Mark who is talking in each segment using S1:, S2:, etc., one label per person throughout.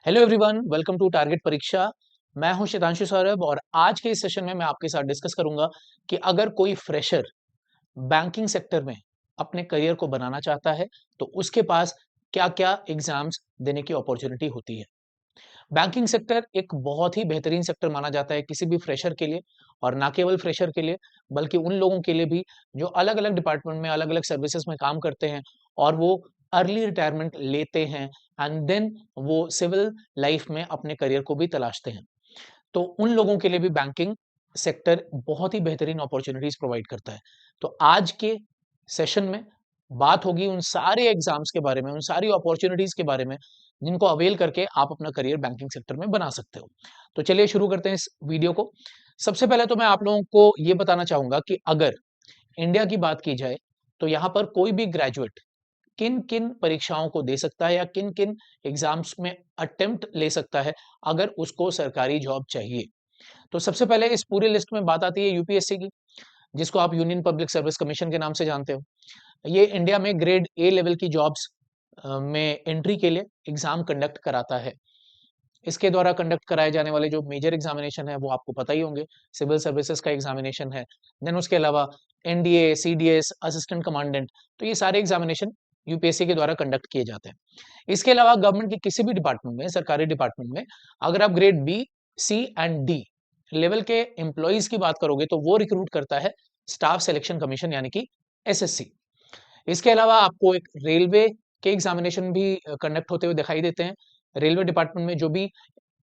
S1: Hello everyone, welcome to target Pariksha. मैं हूं शितांशु सौरभ और आज के इस सेशन में मैं आपके साथ डिस्कस करूंगा कि अगर कोई फ्रेशर बैंकिंग सेक्टर में अपने करियर को बनाना चाहता है तो उसके पास क्या-क्या एग्जाम्स देने की अपॉर्चुनिटी होती है। बैंकिंग सेक्टर एक बहुत ही बेहतरीन सेक्टर माना जाता है किसी भी फ्रेशर के लिए, और ना केवल फ्रेशर के लिए बल्कि उन लोगों के लिए भी जो अलग-अलग डिपार्टमेंट में अलग-अलग सर्विसेज में काम करते हैं और वो अर्ली रिटायरमेंट लेते हैं एंड देन वो सिविल लाइफ में अपने करियर को भी तलाशते हैं। तो उन लोगों के लिए भी बैंकिंग सेक्टर बहुत ही बेहतरीन अपॉर्चुनिटीज प्रोवाइड करता है। तो आज के सेशन में बात होगी उन सारे एग्जाम्स के बारे में, उन सारी अपॉर्चुनिटीज के बारे में जिनको अवेल करके आप अपना करियर बैंकिंग सेक्टर में बना सकते हो। तो चलिए शुरू करते हैं इस वीडियो को। सबसे पहले तो मैं आप लोगों को ये बताना चाहूंगा कि अगर इंडिया की बात की जाए तो यहाँ पर कोई भी ग्रेजुएट किन किन परीक्षाओं को दे सकता है या किन किन एग्जाम्स में अटेम्प्ट ले सकता है अगर उसको सरकारी जॉब चाहिए। तो सबसे पहले इस पूरी लिस्ट में बात आती है यूपीएससी की, जिसको आप यूनियन पब्लिक सर्विस कमीशन के नाम से जानते हो। ये इंडिया में ग्रेड ए लेवल की जॉब्स में एंट्री के लिए एग्जाम कंडक्ट कराता है। इसके द्वारा कंडक्ट कराए जाने वाले जो मेजर एग्जामिनेशन है वो आपको पता ही होंगे। सिविल सर्विसेज का एग्जामिनेशन है, देन उसके अलावा एनडीए, सीडीएस, असिस्टेंट कमांडेंट, तो ये सारे एग्जामिनेशन यूपीएससी के द्वारा कंडक्ट किए जाते हैं। इसके अलावा गवर्नमेंट के किसी भी डिपार्टमेंट में, सरकारी डिपार्टमेंट में अगर आप grade B, C and D level के एम्प्लॉयज की बात करोगे तो वो रिक्रूट करता है स्टाफ सिलेक्शन कमीशन यानी कि एसएससी। इसके अलावा आपको एक रेलवे के एग्जामिनेशन भी कंडक्ट होते हुए दिखाई देते हैं। रेलवे डिपार्टमेंट में जो भी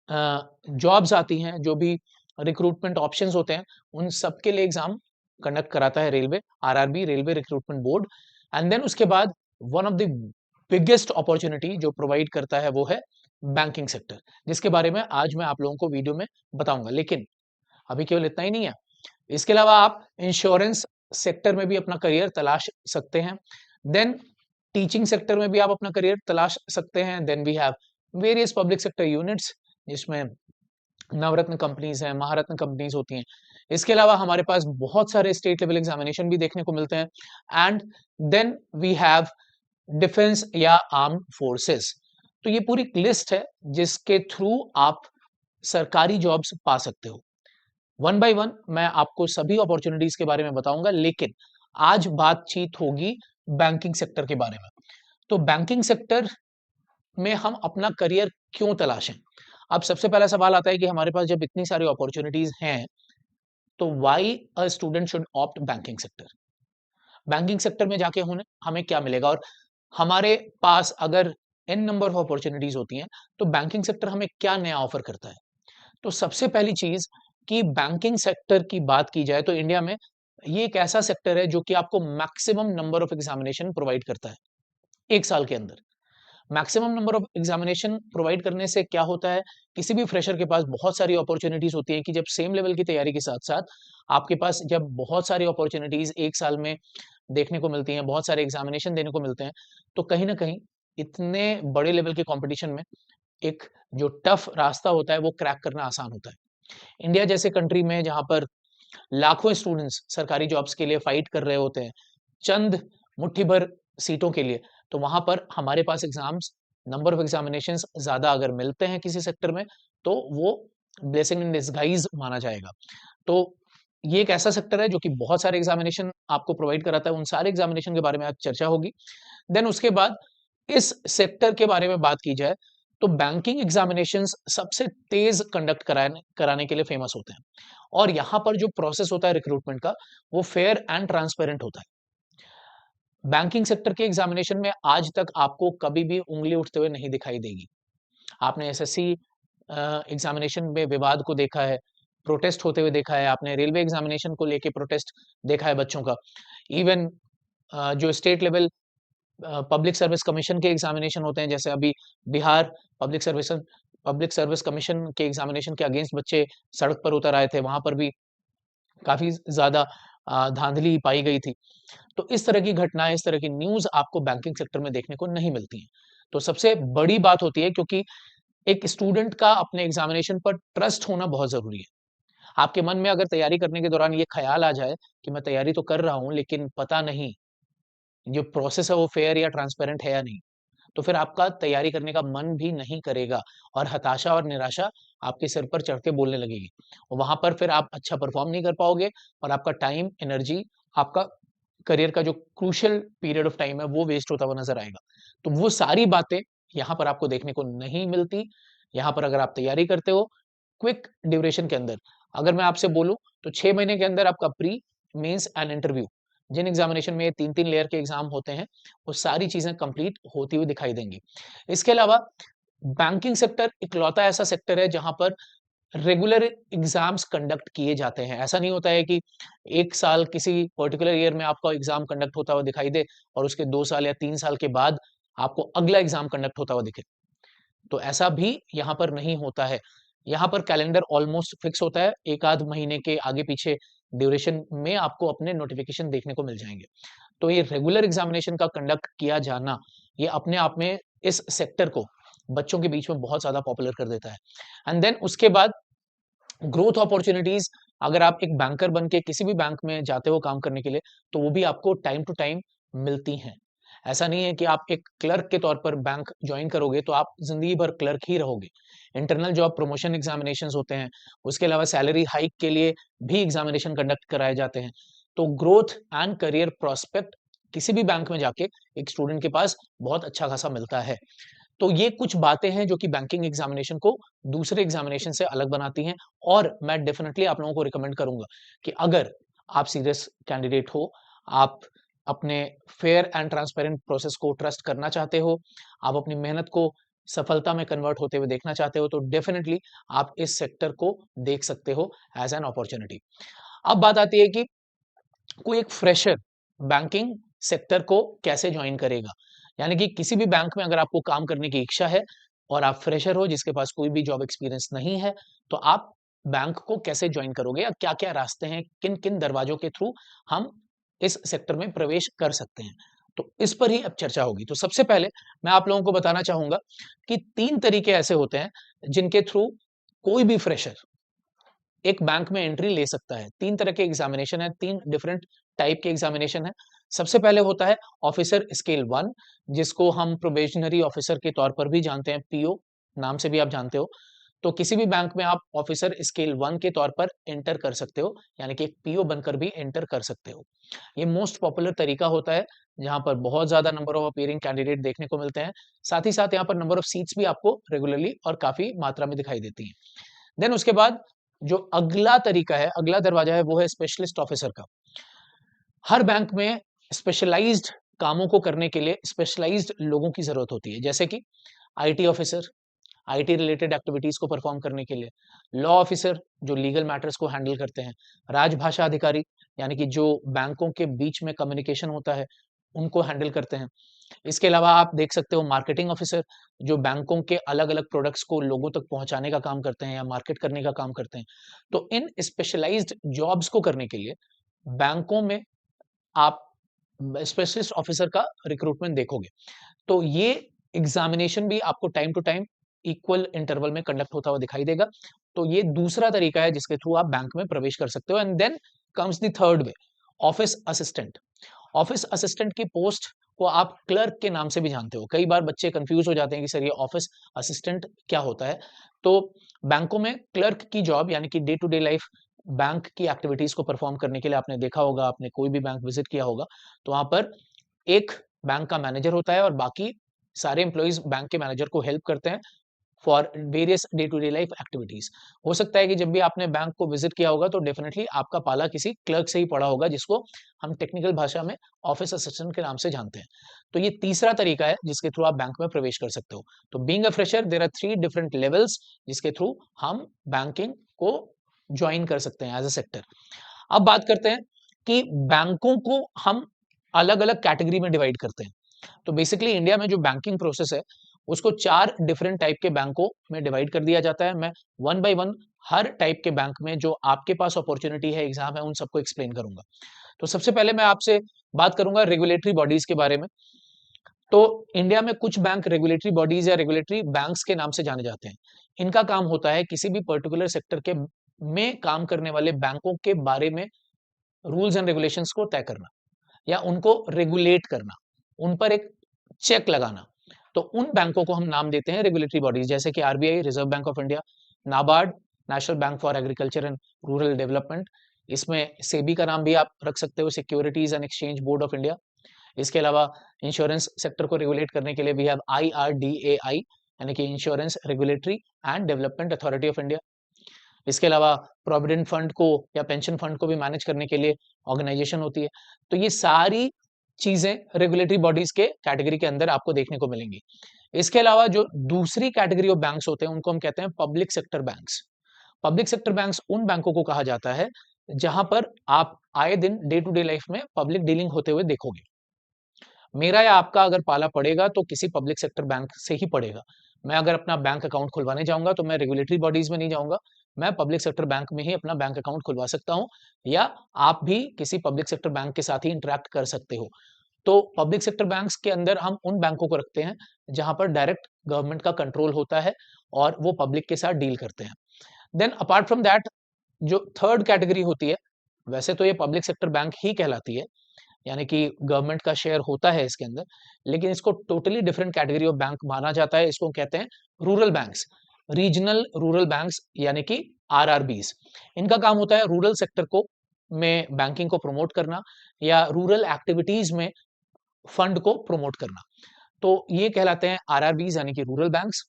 S1: जॉब्स आती हैं, जो भी रिक्रूटमेंट ऑप्शंस होते हैं, उन सब के लिए एग्जाम कंडक्ट कराता है railway, RRB, railway recruitment board. And then उसके बाद one of the biggest opportunity जो प्रोवाइड करता है वो है बैंकिंग सेक्टर, जिसके बारे में आज मैं आप लोगों को वीडियो में बताऊंगा। लेकिन अभी केवल इतना ही नहीं है, इसके अलावा आप इंश्योरेंस सेक्टर में भी अपना करियर तलाश सकते हैं। देन टीचिंग सेक्टर में भी आप अपना करियर तलाश सकते हैं। Then we have various public sector units, जिसमें नवरत्न कंपनीज हैं, महारत्न कंपनीज होती हैं। इसके अलावा हमारे पास बहुत सारे स्टेट लेवल एग्जामिनेशन भी देखने को मिलते हैं। And then we have defence या आर्म फोर्सेस। तो ये पूरी लिस्ट है जिसके थ्रू आप सरकारी जॉब्स पा सकते हो। वन बाय वन मैं आपको सभी अपॉर्चुनिटीज के बारे में बताऊंगा, लेकिन आज बातचीत होगी बैंकिंग सेक्टर के बारे में। तो बैंकिंग सेक्टर में हम अपना करियर क्यों तलाशें? अब सबसे पहला सवाल आता है कि हमारे पास जब इतनी सारी अपॉर्चुनिटीज हैं तो why a student should opt banking sector. Banking sector में जाके हमें क्या मिलेगा, और हमारे पास अगर एन नंबर ऑफ अपॉर्चुनिटीज होती हैं तो बैंकिंग सेक्टर हमें क्या नया ऑफर करता है। तो सबसे पहली चीज कि बैंकिंग सेक्टर की बात की जाए तो इंडिया में ये एक ऐसा सेक्टर है जो कि आपको maximum number of examination provide करता है एक साल के अंदर। Maximum number of examination provide करने से क्या होता है, किसी भी फ्रेशर के पास बहुत सारी अपॉर्चुनिटीज होती हैं कि जब सेम लेवल की तैयारी के साथ साथ आपके पास जब बहुत सारी अपॉर्चुनिटीज एक साल में देखने को मिलती हैं, बहुत सारे एग्जामिनेशन देने को मिलते हैं, तो कहीं ना कहीं इतने बड़े लेवल के कंपटीशन में एक जो टफ रास्ता होता है वो क्रैक करना आसान होता है। इंडिया जैसे कंट्री में जहां पर लाखों स्टूडेंट्स सरकारी जॉब्स के लिए फाइट कर रहे होते हैं चंद मुट्ठी भर सीटों के लिए, तो वहां पर हमारे पास एग्जाम्स, नंबर ऑफ एग्जामिनेशंस ज्यादा अगर मिलते हैं किसी सेक्टर में तो वो ब्लेसिंग इन डिस्गाइज माना जाएगा। तो ये एक ऐसा सेक्टर है जो कि बहुत सारे एग्जामिनेशन आपको प्रोवाइड कराता है। उन सारे एग्जामिनेशन के बारे में आज चर्चा होगी। देन उसके बाद इस सेक्टर के बारे में बात की जाए तो बैंकिंग एग्जामिनेशंस सबसे तेज कंडक्ट कराने कराने के लिए फेमस होते हैं, और यहाँ पर जो प्रोसेस होता है रिक्रूटमेंट का वो फेयर एंड ट्रांसपेरेंट होता है। बैंकिंग सेक्टर के एग्जामिनेशन में आज तक आपको कभी भी उंगली उठते हुए नहीं दिखाई देगी। आपने एसएससी एग्जामिनेशन में विवाद को देखा है, प्रोटेस्ट होते हुए देखा है, आपने रेलवे एग्जामिनेशन को लेके प्रोटेस्ट देखा है बच्चों का। इवन जो state level public service commission के एग्जामिनेशन होते हैं, जैसे अभी बिहार पब्लिक सर्विस कमीशन के एग्जामिनेशन के अगेंस्ट बच्चे सड़क पर उतर आए थे, वहां पर भी काफी ज्यादा धांधली पाई गई थी। तो इस तरह की घटनाएं, इस तरह की न्यूज आपको बैंकिंग सेक्टर में देखने को नहीं मिलती हैं। तो सबसे बड़ी बात होती है, क्योंकि एक स्टूडेंट का अपने एग्जामिनेशन पर ट्रस्ट होना बहुत जरूरी है। आपके मन में अगर तैयारी करने के दौरान ये ख्याल आ जाए कि मैं तैयारी तो कर रहा हूं लेकिन पता नहीं जो प्रोसेस है वो फेयर या ट्रांसपेरेंट है या नहीं, तो फिर आपका तैयारी करने का मन भी नहीं करेगा और हताशा और निराशा आपके सिर पर चढ़ के बोलने लगेगी। और वहां पर फिर आप अच्छा परफॉर्म नहीं कर पाओगे और आपका टाइम, एनर्जी, आपका करियर का जो क्रूशियल पीरियड ऑफ टाइम है वो वेस्ट होता हुआ नजर आएगा। तो वो सारी बातें यहाँ पर आपको देखने को नहीं मिलती। यहाँ पर अगर आप तैयारी करते हो क्विक ड्यूरेशन के अंदर, अगर मैं आपसे बोलूं तो 6 महीने के अंदर आपका प्री, मेंस एंड इंटरव्यू, जिन एग्जामिनेशन में 3-3 लेयर के एग्जाम होते हैं, वो सारी चीजें कंप्लीट होती हुई दिखाई देंगी। इसके अलावा बैंकिंग सेक्टर इकलौता ऐसा सेक्टर है जहां पर रेगुलर एग्जाम्स कंडक्ट किए जाते हैं। ऐसा नहीं होता है कि एक साल किसी पर्टिकुलर ईयर में आपका एग्जाम कंडक्ट होता हुआ दिखाई दे और उसके 2 साल या 3 साल के बाद आपको अगला एग्जाम कंडक्ट होता हुआ दिखे। तो ऐसा भी यहाँ पर नहीं होता है। यहाँ पर कैलेंडर ऑलमोस्ट फिक्स होता है, एक आध महीने के आगे पीछे ड्यूरेशन में आपको अपने नोटिफिकेशन देखने को मिल जाएंगे। तो ये रेगुलर एग्जामिनेशन का कंडक्ट किया जाना, ये अपने आप में इस सेक्टर को बच्चों के बीच में बहुत ज्यादा पॉपुलर कर देता है। एंड देन उसके बाद ग्रोथ अपॉर्चुनिटीज, अगर आप एक बैंकर बन के किसी भी बैंक में जाते हो काम करने के लिए, तो वो भी आपको टाइम टू टाइम मिलती हैं। ऐसा नहीं है कि आप एक क्लर्क के तौर पर बैंक ज्वाइन करोगे तो आप जिंदगी भर क्लर्क ही रहोगे। इंटरनल जॉब प्रमोशन एग्जामिनेशंस होते हैं, उसके अलावा सैलरी हाइक के लिए भी एग्जामिनेशन कंडक्ट कराए जाते हैं। तो ग्रोथ एंड करियर प्रोस्पेक्ट किसी भी बैंक में जाके एक स्टूडेंट के पास बहुत अच्छा खासा मिलता है। तो ये कुछ बातें हैं जो कि बैंकिंग एग्जामिनेशन को दूसरे एग्जामिनेशन से अलग बनाती हैं। और मैं डेफिनेटली आप लोगों को रिकमेंड करूंगा कि अगर आप सीरियस कैंडिडेट हो, आप अपने फेयर एंड ट्रांसपेरेंट प्रोसेस को ट्रस्ट करना चाहते हो, आप अपनी मेहनत को सफलता में कन्वर्ट होते हुए देखना चाहते हो, तो डेफिनेटली आप इस सेक्टर को देख सकते हो एज एन अपॉर्चुनिटी। अब बात आती है कि कोई एक फ्रेशर बैंकिंग सेक्टर को कैसे ज्वाइन करेगा। यानी कि किसी भी बैंक में अगर आपको काम करने की इच्छा है और आप फ्रेशर हो जिसके पास कोई भी जॉब एक्सपीरियंस नहीं है, तो आप बैंक को कैसे ज्वाइन करोगे या क्या क्या रास्ते हैं, किन किन दरवाजों के थ्रू हम इस सेक्टर में प्रवेश कर सकते हैं, तो इस पर ही अब चर्चा होगी। तो सबसे पहले मैं आप लोगों को बताना चाहूंगा कि 3 तरीके ऐसे होते हैं जिनके थ्रू कोई भी फ्रेशर एक बैंक में एंट्री ले सकता है। 3 तरह के एग्जामिनेशन है, 3 डिफरेंट टाइप के एग्जामिनेशन है। सबसे पहले होता है ऑफिसर स्केल 1, जिसको हम प्रोबेशनरी ऑफिसर के तौर पर भी जानते हैं, पीओ नाम से भी आप जानते हो। तो किसी भी बैंक में आप ऑफिसर स्केल 1 के तौर पर एंटर कर सकते हो, यानी कि एक पीओ बनकर भी एंटर कर सकते हो। ये मोस्ट पॉपुलर तरीका होता है जहां पर बहुत ज्यादा नंबर ऑफ अपीयरिंग कैंडिडेट देखने को मिलते हैं। साथ ही साथ यहाँ पर नंबर ऑफ सीट्स भी आपको रेगुलरली और काफी मात्रा में दिखाई देती हैं। देन उसके बाद जो अगला तरीका है, अगला दरवाजा है, वो है स्पेशलिस्ट ऑफिसर का। हर बैंक में स्पेशलाइज्ड कामों को करने के लिए स्पेशलाइज्ड लोगों की जरूरत होती है, जैसे कि IT officer, IT related activities को परफॉर्म करने के लिए, लॉ ऑफिसर जो लीगल मैटर्स को हैंडल करते हैं, राजभाषा अधिकारी यानी कि जो बैंकों के बीच में कम्युनिकेशन होता है उनको हैंडल करते हैं। इसके अलावा आप देख सकते हो मार्केटिंग ऑफिसर, जो बैंकों के अलग अलग प्रोडक्ट्स को लोगों तक पहुंचाने का काम करते हैं या मार्केट करने का काम करते हैं। तो इन स्पेशलाइज्ड जॉब्स को करने के लिए बैंकों में आप स्पेशलिस्ट ऑफिसर का रिक्रूटमेंट देखोगे। तो ये एग्जामिनेशन भी आपको time to time equal interval में कंडक्ट होता हुआ दिखाई देगा। तो ये दूसरा तरीका है जिसके थ्रू आप बैंक में प्रवेश कर सकते हो। And then comes the third way, office assistant. Office assistant की पोस्ट को आप क्लर्क के नाम से भी जानते हो। कई बार बच्चे कंफ्यूज हो जाते हैं कि सर ये ऑफिस असिस्टेंट क्या होता है। तो बैंकों में क्लर्क की जॉब यानी कि day to day life bank की एक्टिविटीज को परफॉर्म करने के लिए आपने देखा होगा, आपने कोई भी बैंक विजिट किया होगा, तो वहां पर एक बैंक का मैनेजर होता है और बाकी सारे एम्प्लॉइज बैंक के मैनेजर को हेल्प करते हैं for various day to day life activities. हो सकता है कि जब भी आपने बैंक को विजिट किया होगा तो डेफिनेटली आपका पाला किसी क्लर्क से ही पड़ा होगा, जिसको हम टेक्निकल भाषा में ऑफिस असिस्टेंट के नाम से जानते हैं। तो ये तीसरा तरीका है जिसके थ्रू आप बैंक में प्रवेश कर सकते हो। तो being a fresher there are 3 different levels जिसके थ्रू हम बैंकिंग को ज्वाइन कर सकते हैं एज अ सेक्टर। अब बात करते हैं कि बैंकों को हम अलग अलग कैटेगरी में डिवाइड करते हैं। तो बेसिकली इंडिया में जो बैंकिंग प्रोसेस है उसको 4 डिफरेंट टाइप के बैंकों में डिवाइड कर दिया जाता है। मैं one by one her type के बैंक में जो आपके पास अपॉर्चुनिटी है, एग्जाम है, उन सबको एक्सप्लेन करूंगा। तो सबसे पहले मैं आपसे बात करूंगा रेगुलेटरी बॉडीज के बारे में। तो इंडिया में कुछ बैंक रेगुलेटरी बॉडीज या रेगुलेटरी बैंक्स के नाम से जाने जाते हैं। इनका काम होता है किसी भी पर्टिकुलर सेक्टर के में काम करने वाले बैंकों के बारे में रूल्स एंड रेगुलेशंस को तय करना या उनको रेगुलेट करना, उन पर एक चेक लगाना। तो उन बैंकों को हम नाम देते हैं रेगुलेटरी बॉडीज, जैसे कि RBI, reserve bank of India, NABARD, national Bank for Agriculture and Rural development. इसमें सेबी का नाम भी आप रख सकते हो, securities and exchange board of India. इसके अलावा इंश्योरेंस सेक्टर को रेगुलेट करने के लिए भी है IRDAI, यानी कि Insurance Regulatory and Development Authority of India. इसके अलावा प्रोविडेंट फंड को या पेंशन फंड को भी मैनेज करने के लिए ऑर्गेनाइजेशन होती है। तो ये सारी चीजें रेगुलेटरी बॉडीज के कैटेगरी के अंदर आपको देखने को मिलेंगी। इसके अलावा जो दूसरी कैटेगरी ऑफ बैंक्स होते हैं उनको हम कहते हैं public sector banks. Public sector banks उन बैंकों को कहा जाता है जहां पर आप आए दिन डे टू डे लाइफ में पब्लिक डीलिंग होते हुए देखोगे। मेरा या आपका अगर पाला पड़ेगा तो किसी पब्लिक सेक्टर बैंक से ही पड़ेगा। मैं अगर अपना बैंक अकाउंट खुलवाने जाऊंगा तो मैं रेगुलेटरी बॉडीज में नहीं जाऊंगा, मैं पब्लिक सेक्टर बैंक में ही अपना बैंक अकाउंट खुलवा सकता हूं, या आप भी किसी पब्लिक सेक्टर बैंक के साथ ही इंटरेक्ट कर सकते हो। तो पब्लिक सेक्टर बैंक्स के अंदर हम उन बैंकों को रखते हैं जहां पर डायरेक्ट गवर्नमेंट का कंट्रोल होता है और वो पब्लिक के साथ डील करते हैं। देन अपार्ट फ्रॉम दैट, जो थर्ड कैटेगरी होती है, वैसे तो ये पब्लिक सेक्टर बैंक ही कहलाती है, यानी कि गवर्नमेंट का शेयर होता है इसके अंदर, लेकिन इसको totally different category of bank माना जाता है। इसको कहते हैं rural banks, regional rural banks, यानी कि RRBs। इनका काम होता है रूरल सेक्टर को में बैंकिंग को प्रमोट करना या रूरल एक्टिविटीज में फंड को प्रमोट करना। तो ये कहलाते हैं RRBs, यानी कि रूरल बैंक्स,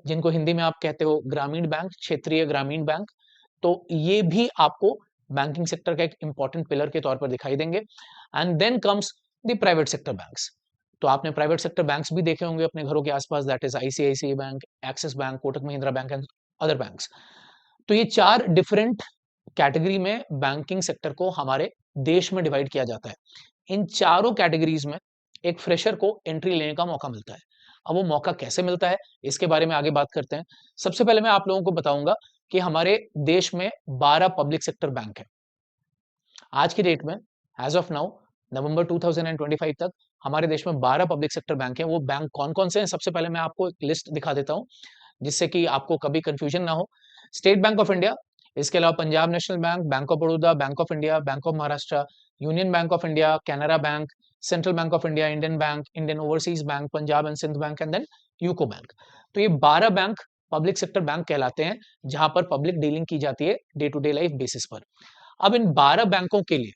S1: जिनको हिंदी में आप कहते हो ग्रामीण बैंक, क्षेत्रीय ग्रामीण बैंक। तो ये भी आपको बैंकिंग सेक्टर का एक इंपॉर्टेंट पिलर के तौर पर दिखाई देंगे। And then comes the private sector banks. तो आपने प्राइवेट सेक्टर बैंक्स भी देखे होंगे अपने घरों के आसपास, that is ICICI bank, axis bank, Kotak Mahindra bank and other banks. तो ये चार डिफरेंट कैटेगरी में बैंकिंग सेक्टर को हमारे देश में डिवाइड किया जाता है। इन चारों कैटेगरीज में एक फ्रेशर को एंट्री लेने का मौका मिलता है। अब वो मौका कैसे मिलता है इसके बारे में आगे बात करते हैं। सबसे पहले मैं आप लोगों को बताऊंगा कि हमारे देश में 12 पब्लिक सेक्टर बैंक है आज की डेट में। एज ऑफ नाउ नवंबर 2025 तक हमारे देश में 12 पब्लिक सेक्टर बैंक है। वो बैंक कौन कौन से हैं, सबसे पहले मैं आपको एक लिस्ट दिखा देता हूं जिससे कि आपको कभी कंफ्यूजन ना हो। स्टेट बैंक ऑफ इंडिया, इसके अलावा Punjab National Bank, Bank of Baroda, Bank of India, Bank of Maharashtra, Union Bank of India, Canara Bank, Central Bank of India, Indian Bank, Indian Overseas Bank, Punjab and Sindh Bank and then UCO Bank. तो ये 12 bank public sector bank कहलाते हैं जहां पर public dealing की जाती है day to day life basis पर। अब इन 12 बैंकों के लिए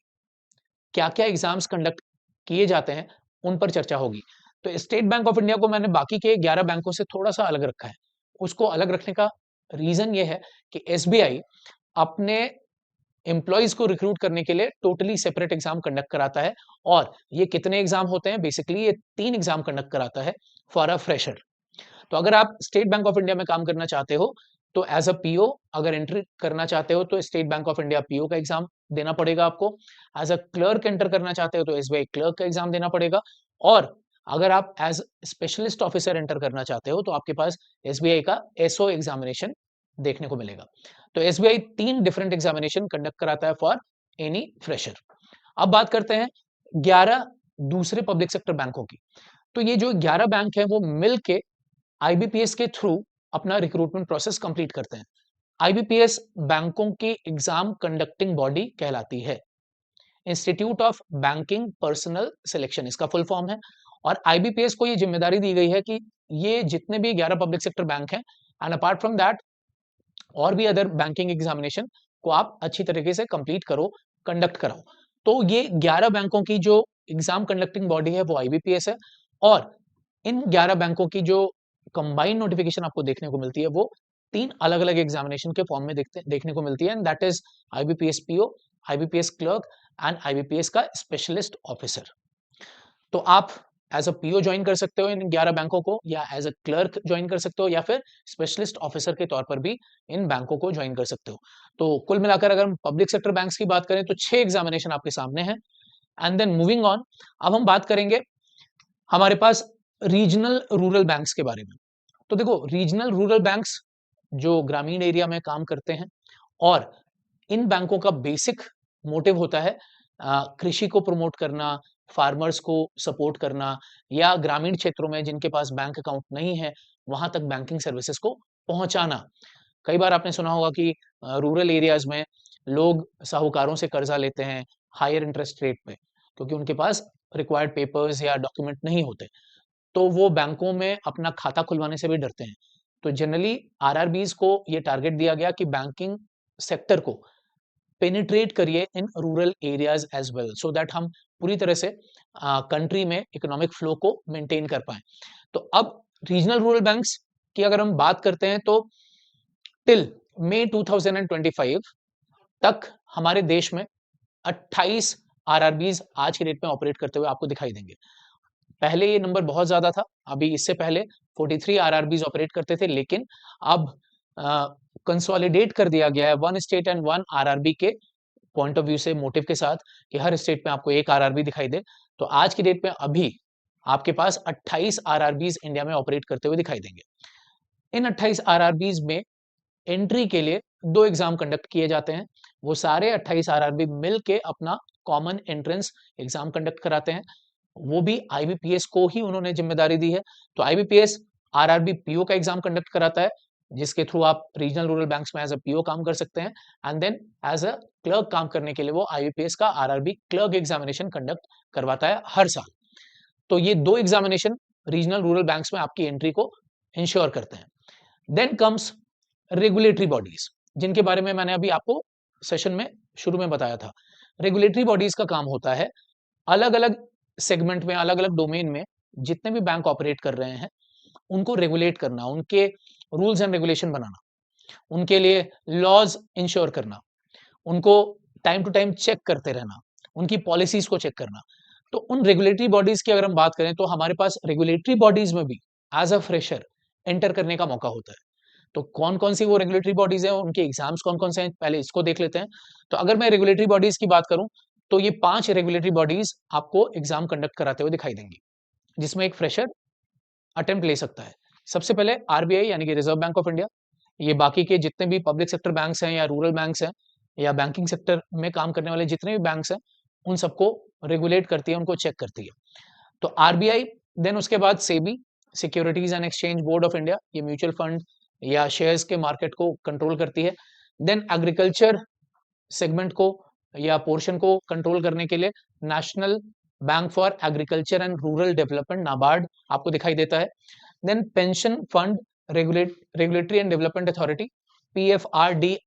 S1: क्या क्या एग्जाम्स कंडक्ट किए जाते हैं उन पर चर्चा होगी। तो स्टेट बैंक ऑफ इंडिया को मैंने बाकी के 11 बैंकों से थोड़ा सा अलग रखा है। उसको अलग रखने का रीजन ये है कि SBI अपने एम्प्लॉयज को रिक्रूट करने के लिए टोटली सेपरेट एग्जाम कंडक्ट कराता है। और ये कितने एग्जाम होते हैं, बेसिकली ये 3 एग्जाम कंडक्ट कराता है फॉर अ फ्रेशर। तो अगर आप स्टेट बैंक ऑफ इंडिया में काम करना चाहते हो तो एज अ PO अगर एंट्री करना चाहते हो तो state bank of India PO का एग्जाम देना पड़ेगा आपको। एज अ क्लर्क एंटर करना चाहते हो तो SBI क्लर्क का एग्जाम देना पड़ेगा। और अगर आप एज स्पेशलिस्ट ऑफिसर एंटर करना चाहते हो तो आपके पास SBI का SO एग्जामिनेशन देखने को मिलेगा। तो SBI 3 डिफरेंट एग्जामिनेशन कंडक्ट कराता है फॉर एनी फ्रेशर। अब बात करते हैं 11 दूसरे पब्लिक सेक्टर बैंकों की। तो ये जो 11 बैंक है वो मिल के IBPS के थ्रू अपना रिक्रूटमेंट प्रोसेस कंप्लीट करते हैं। IBPS बैंकों की एग्जाम कंडक्टिंग बॉडी कहलाती है, institute of banking personal selection इसका फुल फॉर्म है। और IBPS को ये जिम्मेदारी दी गई है कि ये जितने भी 11 पब्लिक सेक्टर बैंक हैं एंड अपार्ट फ्रॉम दैट और भी अदर बैंकिंग एग्जामिनेशन को आप अच्छी तरीके से कंप्लीट करो, कंडक्ट कराओ। तो ये 11 बैंकों की जो एग्जाम कंडक्टिंग बॉडी है वो IBPS है। और इन 11 बैंकों की जो कंबाइंड नोटिफिकेशन आपको देखने को मिलती है वो 3 अलग अलग एग्जामिनेशन के फॉर्म में देखने को मिलती है, and that is IBPS PO, IBPS clerk and IBPS का स्पेशलिस्ट ऑफिसर। तो आप एज अ PO ज्वाइन कर सकते हो इन 11 बैंकों को, या एज अ क्लर्क ज्वाइन कर सकते हो, या फिर स्पेशलिस्ट ऑफिसर के तौर पर भी इन बैंकों को ज्वाइन कर सकते हो। तो कुल मिलाकर अगर हम पब्लिक सेक्टर बैंक्स की बात करें तो 6 एग्जामिनेशन आपके सामने है। एंड देन मूविंग ऑन, अब हम बात करेंगे हमारे पास रीजनल रूरल बैंक्स के बारे में। तो देखो, रीजनल रूरल बैंक्स जो ग्रामीण एरिया में काम करते हैं, और इन बैंकों का बेसिक मोटिव होता है कृषि को प्रमोट करना, फार्मर्स को सपोर्ट करना, या ग्रामीण क्षेत्रों में जिनके पास बैंक अकाउंट नहीं है वहां तक बैंकिंग सर्विसेज को पहुंचाना। कई बार आपने सुना होगा कि रूरल एरियाज में लोग साहूकारों से कर्जा लेते हैं हायर इंटरेस्ट रेट पे, क्योंकि उनके पास रिक्वायर्ड पेपर्स या डॉक्यूमेंट नहीं होते। तो वो बैंकों में अपना खाता खुलवाने से भी डरते हैं। तो जनरली आरआरबीज को ये टारगेट दिया गया कि बैंकिंग सेक्टर को पेनिट्रेट करिए in rural areas as well, so that हम पूरी तरह से कंट्री में इकोनॉमिक फ्लो को मेंटेन कर पाए। तो अब रीजनल रूरल बैंक्स की अगर हम बात करते हैं तो टिल मई 2025 तक हमारे देश में 28 आरआरबीज आज के डेट में ऑपरेट करते हुए आपको दिखाई देंगे। पहले ये नंबर बहुत ज्यादा था, अभी इससे पहले 43 आरआरबीज ऑपरेट करते थे, लेकिन अब कंसोलिडेट कर दिया गया है one state and one RRB के पॉइंट ऑफ व्यू से, मोटिव के साथ कि हर स्टेट में आपको एक आरआरबी दिखाई दे। तो आज की डेट में अभी आपके पास 28 आरआरबीज इंडिया में ऑपरेट करते हुए दिखाई देंगे। इन 28 आरआरबीज में एंट्री के लिए 2 एग्जाम कंडक्ट किए जाते हैं। वो सारे 28 आरआरबी मिल के अपना कॉमन एंट्रेंस एग्जाम कंडक्ट कराते हैं। वो भी आईबीपीएस को ही उन्होंने जिम्मेदारी दी है। तो आईबीपीएस आरआरबी पीओ का एग्जाम कंडक्ट कराता है, जिसके थ्रू आप रीजनल रूरल बैंक्स में एज अ पीओ काम कर सकते हैं, and then as a clerk काम करने के लिए वो आईबीपीएस का आरआरबी क्लर्क एग्जामिनेशन कंडक्ट करवाता है हर साल। तो ये 2 एग्जामिनेशन रीजनल रूरल बैंक्स में आपकी एंट्री को इंश्योर करते हैं। देन कम्स रेगुलेटरी बॉडीज, जिनके बारे में मैंने अभी आपको सेशन में शुरू में बताया था। रेगुलेटरी बॉडीज का काम होता है अलग अलग सेगमेंट में, अलग अलग डोमेन में जितने भी बैंक ऑपरेट कर रहे हैं उनको रेगुलेट करना, उनके रूल्स एंड रेगुलेशन बनाना, उनके लिए लॉज इंश्योर करना, उनको टाइम टू टाइम चेक करते रहना, उनकी पॉलिसीज को चेक करना। तो उन रेगुलेटरी बॉडीज की अगर हम बात करें तो हमारे पास रेगुलेटरी बॉडीज में भी एज अ फ्रेशर एंटर करने का मौका होता है। तो कौन कौन सी वो रेगुलेटरी बॉडीज हैं, उनके एग्जाम्स कौन कौन से हैं, पहले इसको देख लेते हैं। तो अगर मैं रेगुलेटरी बॉडीज की बात करूं तो ये 5 रेगुलेटरी बॉडीज आपको एग्जाम कंडक्ट कराते हुए दिखाई देंगी, जिसमें एक फ्रेशर अटेम्प्ट ले सकता है। सबसे पहले आरबीआई यानी कि रिजर्व बैंक ऑफ इंडिया, ये बाकी के जितने भी पब्लिक सेक्टर बैंक्स हैं या रूरल बैंक्स हैं या बैंकिंग सेक्टर में काम करने वाले जितने भी बैंक्स हैं उन सबको रेगुलेट करती है, उनको चेक करती है। तो आरबीआई, देन उसके बाद SEBI, securities and exchange board of India, ये म्यूचुअल फंड या शेयर्स के मार्केट को कंट्रोल करती है। देन एग्रीकल्चर सेगमेंट को या पोर्शन को कंट्रोल करने के लिए National Bank for Agriculture and Rural Development, NABARD, आपको दिखाई देता है। Then Pension Fund Regulatory and Development Authority, PFRDA,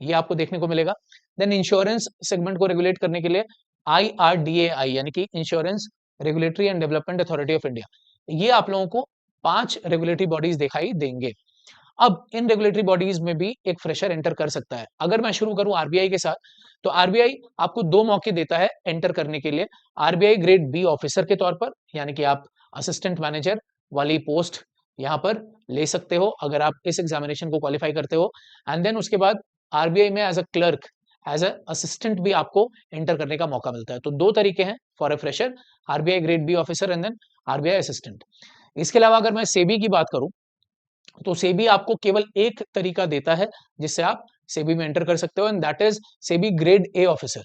S1: ये आपको देखने को मिलेगा। देन इंश्योरेंस सेगमेंट को रेगुलेट करने के लिए आईआरडीएआई यानी कि Insurance Regulatory and Development Authority of India. ये आप लोगों को 5 रेगुलेटरी बॉडीज दिखाई देंगे। अब इन रेगुलेटरी बॉडीज में भी एक फ्रेशर एंटर कर सकता है। अगर मैं शुरू करूं आरबीआई के साथ, तो आरबीआई आपको 2 मौके देता है एंटर करने के लिए। आरबीआई ग्रेड बी ऑफिसर के तौर पर, यानी कि आप असिस्टेंट मैनेजर वाली पोस्ट यहां पर ले सकते हो अगर आप इस एग्जामिनेशन को क्वालिफाई करते हो। एंड देन उसके बाद आरबीआई में as a clerk, as a assistant भी आपको एंटर करने का मौका मिलता है। तो 2 तरीके हैं for a fresher, RBI grade B officer and then RBI assistant. इसके अलावा अगर मैं सेबी की बात करूं तो सेबी आपको केवल एक तरीका देता है जिससे आप सेबी में एंटर कर सकते हो, and that is SEBI grade A officer.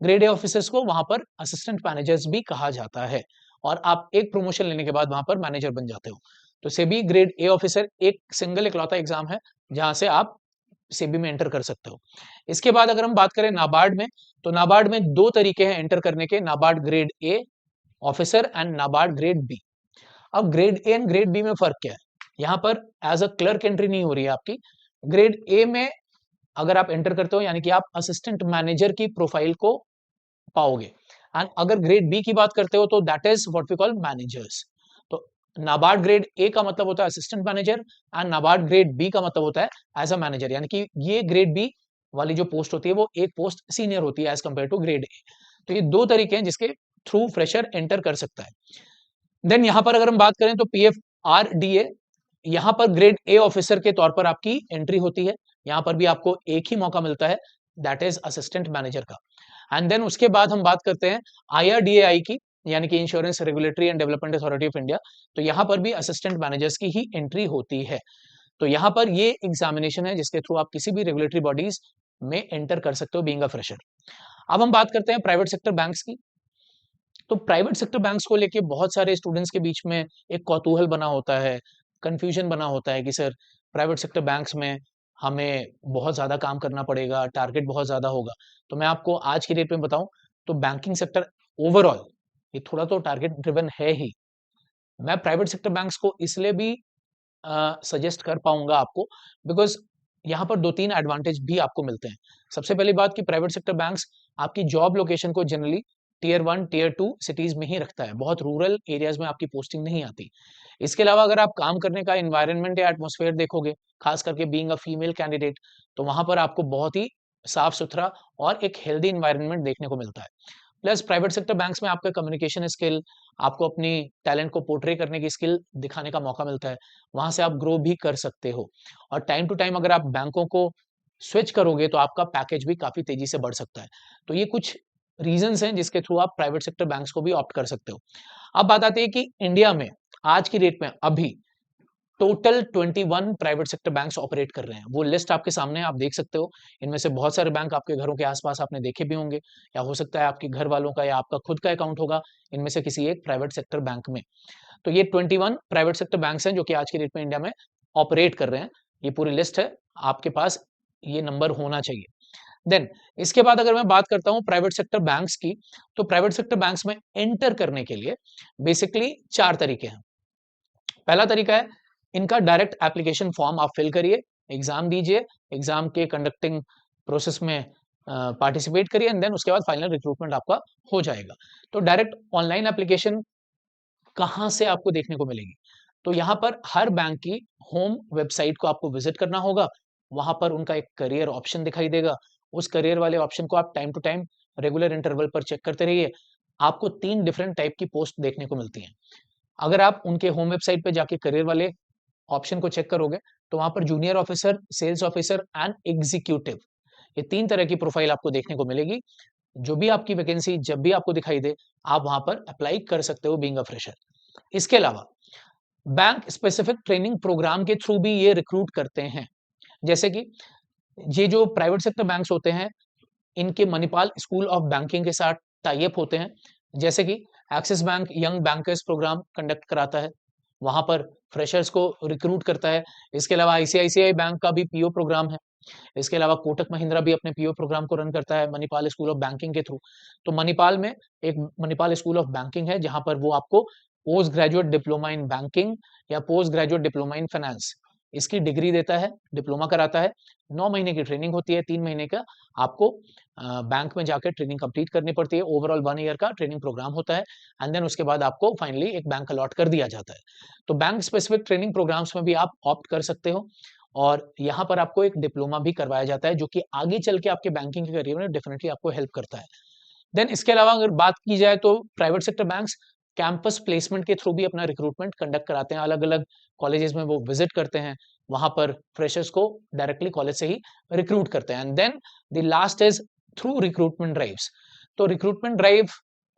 S1: Grade A officers को वहां पर असिस्टेंट मैनेजर्स भी कहा जाता है, और आप एक प्रमोशन लेने के बाद वहां पर मैनेजर बन जाते हो। तो सेबी ग्रेड ए ऑफिसर एक सिंगल इकलौता एग्जाम है जहां से आप सेबी में एंटर कर सकते हो। इसके बाद अगर हम बात करें नाबार्ड में, तो नाबार्ड में 2 तरीके हैं एंटर करने के, NABARD grade A officer and NABARD grade B. अब grade A and grade B में फर्क क्या है? यहां पर एज अ क्लर्क एंट्री नहीं हो रही है आपकी। ग्रेड ए में अगर आप एंटर करते हो यानी कि आप असिस्टेंट मैनेजर की प्रोफाइल को पाओगे, एंड अगर ग्रेड बी की बात करते हो तो that is what we call managers. तो नाबार्ड ग्रेड ए का मतलब होता है assistant manager, and NABARD grade B का मतलब होता है एज अ मैनेजर, यानी कि ये ग्रेड बी वाली जो पोस्ट होती है वो एक पोस्ट सीनियर होती है as compare to grade A. तो ये 2 तरीके हैं जिसके थ्रू फ्रेशर एंटर कर सकता है। देन यहां पर अगर हम बात करें तो पीएफआरडीए, यहां पर ग्रेड ए ऑफिसर के तौर पर आपकी एंट्री होती है। यहां पर भी आपको एक ही मौका मिलता है, दैट इज असिस्टेंट मैनेजर का। एंड देन उसके बाद हम बात करते हैं आईआरडीएआई की, यानी कि Insurance Regulatory and Development Authority of India. तो यहां पर भी असिस्टेंट मैनेजर्स की ही एंट्री होती है। तो यहां पर ये एग्जामिनेशन है जिसके थ्रू आप किसी भी रेगुलेटरी बॉडीज में एंटर कर सकते हो बीइंग अ फ्रेशर। अब हम बात करते हैं प्राइवेट सेक्टर बैंक्स की। तो प्राइवेट सेक्टर बैंक्स को लेके बहुत सारे स्टूडेंट्स के बीच में एक कौतूहल बना होता है, कंफ्यूजन बना होता है कि सर प्राइवेट सेक्टर बैंक्स में हमें बहुत ज़्यादा काम करना पड़ेगा, टारगेट बहुत ज़्यादा होगा। तो मैं आपको आज की डेट में बताऊं तो बैंकिंग सेक्टर ओवरऑल ये थोड़ा तो टारगेट ड्रिवन है ही, मैं प्राइवेट सेक्टर बैंक्स को इसलिए भी सजेस्ट कर पाऊंगा आपको, बिकॉज यहाँ पर 2-3 एडवांटेज भी आपको मिलते हैं। सबसे पहली बात कि प्राइवेट सेक्टर बैंक्स आपकी जॉब लोकेशन को जनरली टियर 1 टियर 2 सिटीज में ही रखता है, बहुत रूरल एरियाज में आपकी पोस्टिंग नहीं आती। इसके अलावा अगर आप काम करने का इन्वायरमेंट या एटमोसफेयर देखोगे, खास करके बीइंग अ फीमेल कैंडिडेट, तो वहां पर आपको बहुत ही साफ सुथरा और एक हेल्दी इन्वायरमेंट देखने को मिलता है। प्लस प्राइवेट सेक्टर बैंक्स में आपका कम्युनिकेशन स्किल, आपको अपनी टैलेंट को पोर्ट्रे करने की स्किल दिखाने का मौका मिलता है, वहां से आप ग्रो भी कर सकते हो। और टाइम टू टाइम अगर आप बैंकों को स्विच करोगे तो आपका पैकेज भी काफी तेजी से बढ़ सकता है। तो ये कुछ रीजंस हैं जिसके थ्रू आप प्राइवेट सेक्टर बैंक्स को भी ऑप्ट कर सकते हो। अब बात आती है कि इंडिया में आज की डेट में अभी total 21 private sector banks operate कर रहे हैं। वो लिस्ट आपके सामने है, आप देख सकते हो। इनमें से बहुत सारे बैंक आपके घरों के आसपास आपने देखे भी होंगे, या हो सकता है आपके घर वालों का या आपका खुद का अकाउंट होगा इनमें से किसी एक प्राइवेट सेक्टर बैंक में। तो ये 21 प्राइवेट सेक्टर बैंक्स हैं जो कि आज की डेट में इंडिया में ऑपरेट कर रहे हैं। ये पूरी लिस्ट है, आपके पास ये नंबर होना चाहिए। देन इसके बाद अगर मैं बात करता हूं प्राइवेट सेक्टर बैंक्स की, तो प्राइवेट सेक्टर बैंक्स में एंटर करने के लिए बेसिकली 4 तरीके हैं। पहला तरीका है, इनका डायरेक्ट एप्लीकेशन फॉर्म आप फिल करिए, एग्जाम दीजिए, एग्जाम के कंडक्टिंग प्रोसेस में पार्टिसिपेट करिए, एंड देन उसके बाद फाइनल रिक्रूटमेंट आपका हो जाएगा। तो डायरेक्ट ऑनलाइन एप्लीकेशन कहां से आपको देखने को मिलेगी? तो यहां पर हर बैंक की होम वेबसाइट को आपको विजिट करना होगा। वहां पर उनका एक करियर ऑप्शन दिखाई देगा। उस करियर वाले ऑप्शन को आप time to time regular interval पर चेक करते रहिए। आपको 3 डिफरेंट टाइप की पोस्ट देखने को मिलती हैं। अगर आप उनके होम वेबसाइट पे जाके करियर वाले ऑप्शन को चेक करोगे, तो वहां पर junior officer, sales officer and executive, ये 3 तरह की प्रोफाइल आपको देखने को मिलेगी। जो भी आपकी वैकेंसी जब भी आपको दिखाई दे, आप वहां पर अप्लाई कर सकते हो बीइंग अ फ्रेशर। इसके अलावा बैंक स्पेसिफिक ट्रेनिंग प्रोग्राम के थ्रू भी ये रिक्रूट करते हैं। जैसे कि ये जो प्राइवेट सेक्टर बैंक्स होते हैं, इनके मणिपाल स्कूल ऑफ बैंकिंग के साथ टाई अप होते हैं। जैसे कि Axis Bank Young Bankers Programme conduct कराता है, वहां पर फ्रेशर्स को रिक्रूट करता है। इसके अलावा आईसीआईसीआई बैंक का भी पीओ प्रोग्राम है। इसके अलावा कोटक महिंद्रा भी अपने पीओ प्रोग्राम को रन करता है मणिपाल स्कूल ऑफ बैंकिंग के थ्रू। तो मणिपाल में एक मणिपाल स्कूल ऑफ बैंकिंग है, जहां पर वो आपको post graduate diploma in banking या post graduate diploma in finance, इसकी डिग्री देता है, डिप्लोमा कराता है। 9 महीने की ट्रेनिंग होती है, 3 महीने का आपको बैंक में जाकर ट्रेनिंग कंप्लीट करनी पड़ती है। ओवरऑल 1 ईयर का ट्रेनिंग प्रोग्राम होता है, एंड देन उसके बाद आपको फाइनली एक बैंक अलॉट कर दिया जाता है। तो बैंक स्पेसिफिक ट्रेनिंग प्रोग्राम्स में भी आप ऑप्ट कर सकते हो, और यहाँ पर आपको एक डिप्लोमा भी करवाया जाता है, जो कि आगे चल के आपके बैंकिंग के करियर में डेफिनेटली आपको हेल्प करता है। देन इसके अलावा अगर बात की जाए तो private sector banks campus placement के थ्रू भी अपना रिक्रूटमेंट कंडक्ट कराते हैं। अलग अलग कॉलेजेस में वो विजिट करते हैं, वहां पर फ्रेशर्स को डायरेक्टली कॉलेज से ही रिक्रूट करते हैं। And then the last is through recruitment drives. तो रिक्रूटमेंट ड्राइव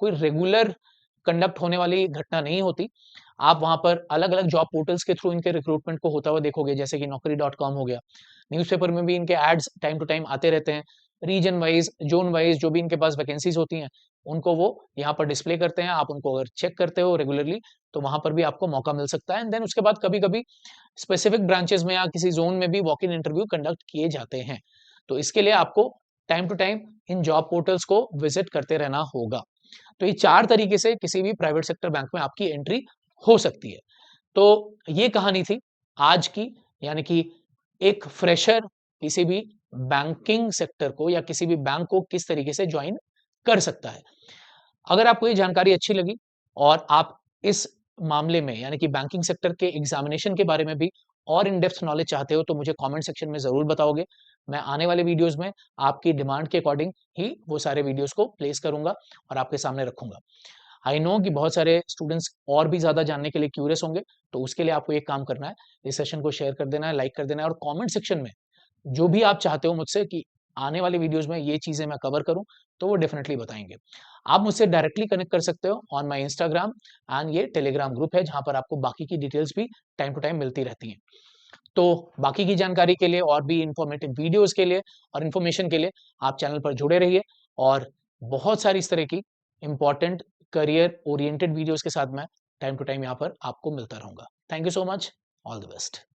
S1: कोई रेगुलर कंडक्ट होने वाली घटना नहीं होती। आप वहां पर अलग अलग जॉब पोर्टल्स के थ्रू इनके रिक्रूटमेंट को होता हुआ देखोगे, जैसे कि naukri.com हो गया। न्यूज़पेपर में भी इनके एड्स टाइम टू टाइम आते रहते हैं। रीजन वाइज, जोन वाइज जो भी इनके पास वैकेंसीज होती हैं, उनको वो यहाँ पर डिस्प्ले करते हैं। आप उनको अगर चेक करते हो रेगुलरली, तो वहां पर भी आपको मौका मिल सकता है। एंड देन उसके बाद कभी कभी स्पेसिफिक ब्रांचेस में या किसी जोन में भी वॉक इन इंटरव्यू कंडक्ट किए जाते हैं। तो इसके लिए आपको टाइम टू टाइम इन जॉब पोर्टल्स को विजिट करते रहना होगा। तो ये 4 तरीके से किसी भी प्राइवेट सेक्टर बैंक में आपकी एंट्री हो सकती है। तो ये कहानी थी आज की, यानी कि एक फ्रेशर किसी भी बैंकिंग सेक्टर को या किसी भी बैंक को किस तरीके से ज्वाइन कर सकता है। अगर आपको ये जानकारी अच्छी लगी और आप इस मामले में यानी कि बैंकिंग सेक्टर के एग्जामिनेशन के बारे में भी और इन डेप्थ नॉलेज चाहते हो, तो मुझे कमेंट सेक्शन में जरूर बताओगे। मैं आने वाले वीडियोस में आपकी डिमांड के अकॉर्डिंग ही वो सारे वीडियोस को प्लेस करूंगा और आपके सामने रखूंगा। आई नो कि बहुत सारे स्टूडेंट्स और भी ज्यादा जानने के लिए क्यूरियस होंगे, तो उसके लिए आपको एक काम करना है, इस सेशन को शेयर कर देना है, लाइक कर देना है, और कमेंट सेक्शन में जो भी आप चाहते हो मुझसे कि आने वाले वीडियोस में ये चीजें मैं कवर करूं, तो वो डेफिनेटली बताएंगे। आप मुझसे डायरेक्टली कनेक्ट कर सकते हो ऑन माय इंस्टाग्राम, एंड ये टेलीग्राम ग्रुप है जहां पर आपको बाकी की डिटेल्स भी टाइम टू टाइम मिलती रहती हैं। तो बाकी की जानकारी के लिए और भी इंफॉर्मेटिव वीडियोस के लिए और इन्फॉर्मेशन के लिए आप चैनल पर जुड़े रहिए, और बहुत सारी इस तरह की इंपॉर्टेंट करियर ओरिएंटेड वीडियोस के साथ मैं टाइम टू टाइम यहाँ पर आपको मिलता रहूंगा। Thank you so much, all the best.